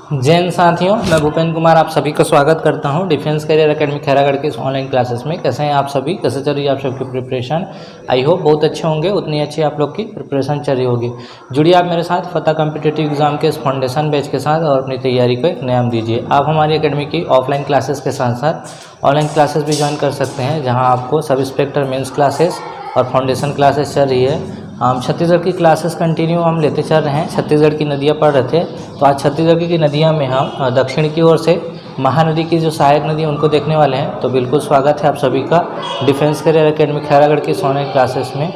जैन साथियों, मैं भूपेंद्र कुमार आप सभी का स्वागत करता हूं डिफेंस करियर एकेडमी खैरागढ़ के इस ऑनलाइन क्लासेस में। कैसे हैं आप सभी, कैसे चल रही है आप सबकी प्रिपरेशन? आई होप बहुत अच्छे होंगे, उतनी अच्छी आप लोग की प्रिपरेशन चल रही होगी। जुड़िए आप मेरे साथ फतह कॉम्पिटिटिव एग्जाम के इस फाउंडेशन बैच के साथ और अपनी तैयारी को एक नाम दीजिए। आप हमारी एकेडमी की ऑफलाइन क्लासेस के साथ साथ ऑनलाइन क्लासेस भी ज्वाइन कर सकते हैं, जहाँ आपको सब इंस्पेक्टर मेन्स क्लासेस और फाउंडेशन क्लासेस चल रही है। हम छत्तीसगढ़ की क्लासेस कंटिन्यू हम लेते चल रहे हैं। छत्तीसगढ़ की नदियाँ पढ़ रहे थे, तो आज छत्तीसगढ़ की नदियाँ में हम दक्षिण की ओर से महानदी की जो सहायक नदी है उनको देखने वाले हैं। तो बिल्कुल स्वागत है आप सभी का डिफेंस करियर एकेडमी खैरागढ़ की ऑनलाइन क्लासेस में।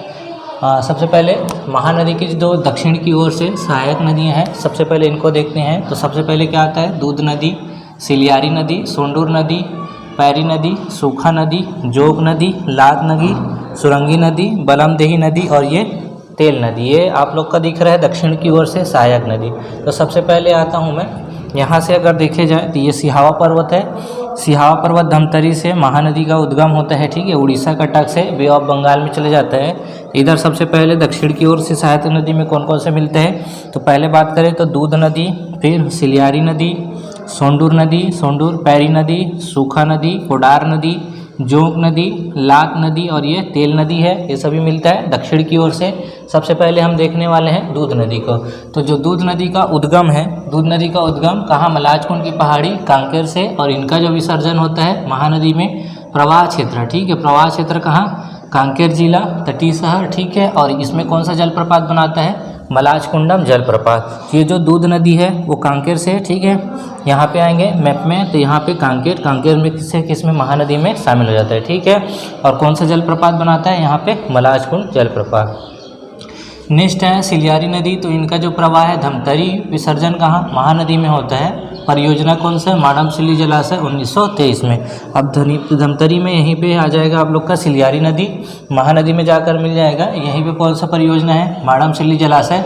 सबसे पहले महानदी की जो दक्षिण की ओर से सहायक नदियाँ हैं, सबसे पहले इनको देखते हैं। तो सबसे पहले क्या आता है? दूध नदी, सिलियारी नदी, सोंडूर नदी, पैरी नदी, सूखा नदी, जोग नदी, लाद नदी, सुरंगी नदी, बलमदेही नदी और ये तेल नदी। ये आप लोग का दिख रहा है दक्षिण की ओर से सहायक नदी। तो सबसे पहले आता हूँ मैं यहाँ से, अगर देखे जाए तो ये सिहावा पर्वत है। सिहावा पर्वत धमतरी से महानदी का उद्गम होता है, ठीक है। उड़ीसा का तट से बे ऑफ बंगाल में चले जाता है। इधर सबसे पहले दक्षिण की ओर से सहायक नदी में कौन कौन से मिलते हैं? तो पहले बात करें तो दूध नदी, फिर सिलियारी नदी, सोंडूर नदी, सोंडूर, पैरी नदी, सूखा नदी, कोडार नदी, जोग नदी, लात नदी और ये तेल नदी है। ये सभी मिलता है दक्षिण की ओर से। सबसे पहले हम देखने वाले हैं दूध नदी को। तो जो दूध नदी का उद्गम है, दूध नदी का उद्गम कहाँ? मलाजकुंड की पहाड़ी कांकेर से, और इनका जो विसर्जन होता है महानदी में प्रवाह क्षेत्र, ठीक है। प्रवाह क्षेत्र कहाँ? कांकेर जिला, तटीय शहर, ठीक है। और इसमें कौन सा जलप्रपात बनाता है? मलाजकुंडम जलप्रपात। ये जो दूध नदी है वो कांकेर से, ठीक है। यहाँ पे आएंगे मैप में, तो यहाँ पे कांकेर में किसमें महानदी में शामिल हो जाता है, ठीक है। और कौन सा जलप्रपात बनाता है? यहाँ पे मलाजकुंड जलप्रपात। नेक्स्ट है सिलियारी नदी। तो इनका जो प्रवाह है धमतरी, विसर्जन कहाँ? महानदी में होता है। परियोजना कौन सा? माडमसिल्ली जलाशय 1923 में। अब धमतरी में यहीं पे आ जाएगा आप लोग का सिलियारी नदी, महानदी में जाकर मिल जाएगा। यहीं पे कौन सा परियोजना है? माडमसिल्ली जलाशय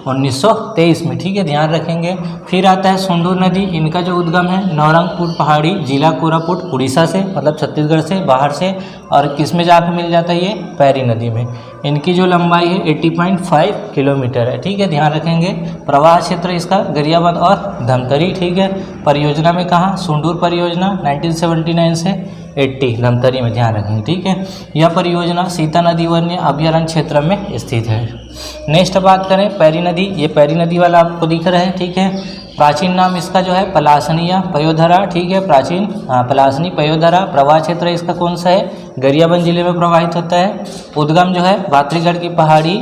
1923 में, ठीक है, ध्यान रखेंगे। फिर आता है सोंडूर नदी। इनका जो उद्गम है नवरंगपुर पहाड़ी, जिला कोरापुट, उड़ीसा से, मतलब छत्तीसगढ़ से बाहर से। और किस में जाकर मिल जाता है? ये पैरी नदी में। इनकी जो लंबाई है 80.5 किलोमीटर है, ठीक है, ध्यान रखेंगे। प्रवाह क्षेत्र इसका गरियाबंद और धमतरी, ठीक है। परियोजना में कहाँ? सोंडूर परियोजना 1979 से 80 धमतरी में, ध्यान रखेंगे, ठीक है। यह परियोजना सीता नदी वन्य अभयारण्य क्षेत्र में स्थित है। नेक्स्ट बात करें पैरी नदी। ये पैरी नदी वाला आपको दिख रहा है, ठीक है। प्राचीन नाम इसका जो है पलासनिया पयोधरा, ठीक है, प्राचीन पलासनी पयोधरा। प्रवाह क्षेत्र इसका कौन सा है? गरियाबंद जिले में प्रवाहित होता है। उद्गम जो है भातरीगढ़ की पहाड़ी,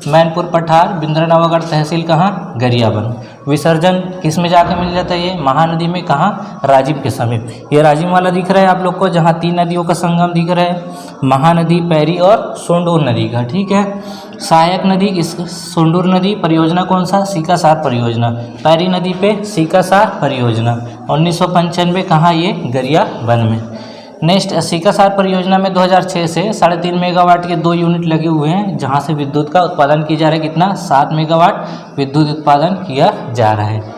मैनपुर पठार, बिंद्रानवागढ़ तहसील कहाँ? गरियाबंद। विसर्जन किस में जाकर मिल जाता है? ये महानदी में, कहाँ? राजिम के समीप। ये राजिम वाला दिख रहा है आप लोग को, जहाँ 3 नदियों का संगम दिख रहा है, महानदी, पैरी और सोंडूर नदी का, ठीक है। सहायक नदी इस सोंडूर नदी परियोजना कौन सा? सीकासार परियोजना। पैरी नदी पे सीकासार परियोजना 1995 कहाँ? ये गरियाबंद में। नेक्स्ट सीकासार परियोजना में 2006 से 3.5 मेगावाट के 2 यूनिट लगे हुए हैं, जहां से विद्युत का उत्पादन किया जा रहा है। कितना? 7 मेगावाट विद्युत उत्पादन किया जा रहा है।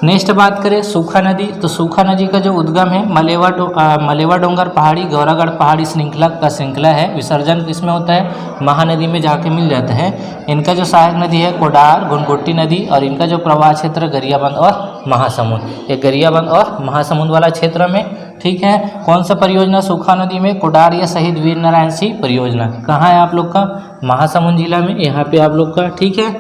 नेक्स्ट बात करें सूखा नदी। तो सूखा नदी का जो उद्गम है मलेवा डोंगर पहाड़ी, गौरागढ़ पहाड़ी श्रृंखला है। विसर्जन किसमें होता है? महानदी में जाके मिल जाता है। इनका जो सहायक नदी है कोडार, गुनगुट्टी नदी, और इनका जो प्रवाह क्षेत्र गरियाबंद और महासमुंद। ये गरियाबंद और महासमुंद वाला क्षेत्र में, ठीक है। कौन सा परियोजना सूखा नदी में? कोडार या शहीद वीर नारायण सिंह परियोजना। कहाँ है आप लोग का? महासमुंद जिला में, यहाँ पे आप लोग का, ठीक है।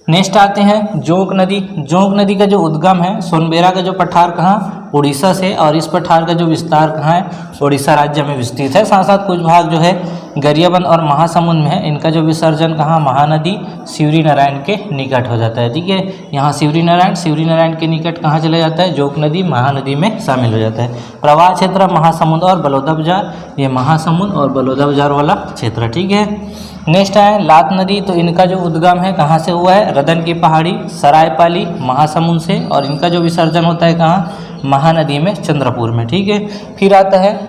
नेक्स्ट आते हैं जोग नदी। जोग नदी का जो उद्गम है सोनबेरा का जो पठार कहाँ? उड़ीसा से, और इस पठार का जो विस्तार कहाँ है? उड़ीसा राज्य में विस्तृत है। साथ साथ कुछ भाग जो है गरियाबंद और महासमुंद में है। इनका जो विसर्जन कहाँ? महानदी सिवरी नारायण के निकट हो जाता है, ठीक है। यहाँ सिवरी नारायण के निकट कहाँ चला जाता है? जोग नदी महानदी में शामिल हो जाता है। प्रवाह क्षेत्र महासमुंद और बलौदा बाजार। ये महासमुंद और बलौदा बाजार वाला क्षेत्र, ठीक है। नेक्स्ट है लात नदी। तो इनका जो उद्गम है कहाँ से हुआ है? रदन की पहाड़ी, सरायपाली, महासमुंद से, और इनका जो विसर्जन होता है कहाँ? महानदी में, चंद्रपुर में, ठीक है। फिर आता है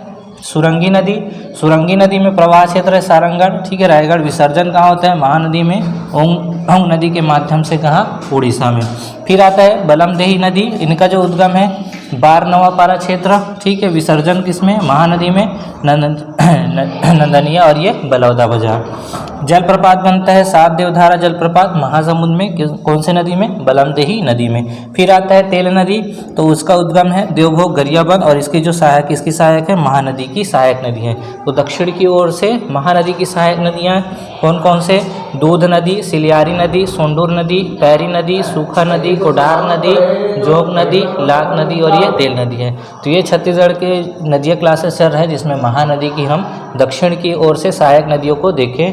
सुरंगी नदी। सुरंगी नदी में प्रवाह क्षेत्र है सारंगढ़, ठीक है, रायगढ़। विसर्जन कहाँ होता है? महानदी में, ओंग नदी के माध्यम से, कहाँ? उड़ीसा में। फिर आता है बलमदेही नदी। इनका जो उद्गम है बारनवापारा क्षेत्र, ठीक है। विसर्जन किसमें? महानदी में, नंदनिया और ये बलौदा बाजार। जलप्रपात बनता है सात देवधारा जलप्रपात महासमुंद में, कौन से नदी में, बलमदेही नदी में। फिर आता है तेल नदी, तो उसका उद्गम है देवभोग गरियाबंद और इसकी जो सहायक, इसकी सहायक है महानदी की सहायक नदी है। तो दक्षिण की ओर से महानदी की सहायक नदियाँ कौन कौन से, दूध नदी, सिलियारी नदी, सोंडूर नदी, पैरी नदी, सूखा नदी, कोडार नदी, जोग नदी, लाख नदी और ये तेल नदी है। तो ये छत्तीसगढ़ के नदियाँ क्लासेस चल रहा है जिसमें महानदी की हम दक्षिण की ओर से सहायक नदियों को देखें।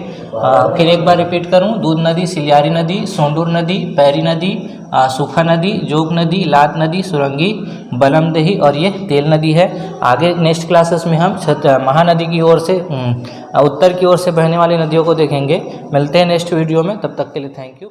फिर एक बार रिपीट करूं, दूध नदी, सिलियारी नदी, सोंडूर नदी, पैरी नदी, सूखा नदी, जोग नदी, लात नदी, सुरंगी, बलमदेही और ये तेल नदी है। आगे नेक्स्ट क्लासेस में हम महानदी की ओर से उत्तर की ओर से बहने वाली नदियों को देखेंगे। मिलते हैं नेक्स्ट वीडियो में, तब तक के लिए थैंक यू।